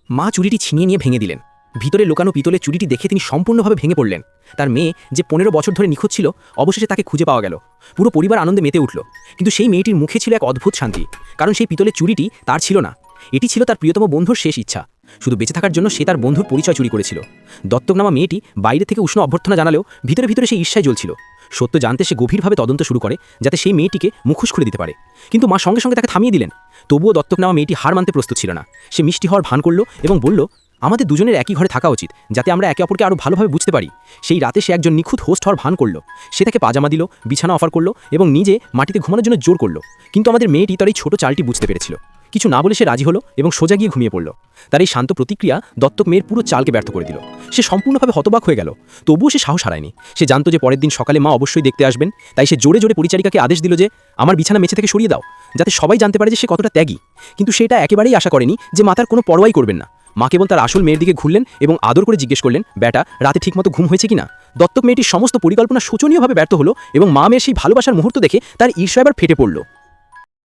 মা চুরিটি ছিনিয়ে নিয়ে ভেঙে দিলেন। ভিতরে লুকানো পিতলের চুরিটি দেখে তিনি সম্পূর্ণভাবে ভেঙে পড়লেন। তার মেয়ে যে 15 বছর ধরে নিখোঁজ ছিল, অবশেষে তাকে খুঁজে পাওয়া গেল। পুরো পরিবার আনন্দে মেতে উঠল। কিন্তু সেই মেয়েটির মুখে ছিল এক অদ্ভুত শান্তি, কারণ সেই পিতলের চুরিটি তার ছিল না। এটি ছিল তার প্রিয়তম বন্ধুর শেষ ইচ্ছা। শুধু বেঁচে থাকার জন্য সে তার বন্ধুর পরিচয় চুরি করেছিল। দত্তক নামা মেয়েটি বাইরে থেকে উষ্ণ অভ্যর্থনা জানালেও ভিতরে ভিতরে সে ঈর্ষায় জ্বলছিল। সত্য জানতে সে গভীরভাবে তদন্ত শুরু করে, যাতে সেই মেয়েটিকে মুখোশ খুলে দিতে পারে। কিন্তু মা সঙ্গে সঙ্গে তাকে থামিয়ে দিলেন। তবুও দত্তক নেওয়া মেয়েটি হার মানতে প্রস্তুত ছিল না। সে মিষ্টি হওয়ার ভান করল এবং বলল, আমাদের দুজনের একই ঘরে থাকা উচিত, যাতে আমরা একে অপরকে আরও ভালোভাবে বুঝতে পারি। সেই রাতে সে একজন নিখুঁত হোস্ট হওয়ার ভান করল। সে তাকে পাজামা দিল, বিছানা অফার করল এবং নিজে মাটিতে ঘুমানোর জন্য জোর করল। কিন্তু আমাদের মেয়েটি তার এই ছোট চালটি বুঝতে পেরেছিল। কিছু না বলে সে রাজি হলো এবং সোজা গিয়ে ঘুমিয়ে পড়ল। তার এই শান্ত প্রতিক্রিয়া দত্তক মেয়ের পুরো চালকে ব্যর্থ করে দিল। সে সম্পূর্ণভাবে হতবাক হয়ে গেল। তবুও সে সাহস হারায়নি। সে জানতো যে পরের দিন সকালে মা অবশ্যই দেখতে আসবেন। তাই সে জোরে জোরে পরিচারিকাকে আদেশ দিল যে, আমার বিছানা মেঝে থেকে সরিয়ে দাও, যাতে সবাই জানতে পারে যে সে কতটা ত্যাগী। কিন্তু সে এটা একেবারেই আশা করেনি যে মা তার কোনো পরোয়াই করবেন না। মা কেবল তার আসল মেয়ের দিকে ঘুরলেন এবং আদর করে জিজ্ঞেস করলেন, বেটা, রাতে ঠিকমতো ঘুম হয়েছে কিনা। দত্তক মেয়েটির সমস্ত পরিকল্পনা শোচনীয়ভাবে ব্যর্থ হলো এবং মা মেয়ের সেই ভালোবাসার মুহূর্ত দেখে তার ঈর্ষা এবার ফেটে পড়ল।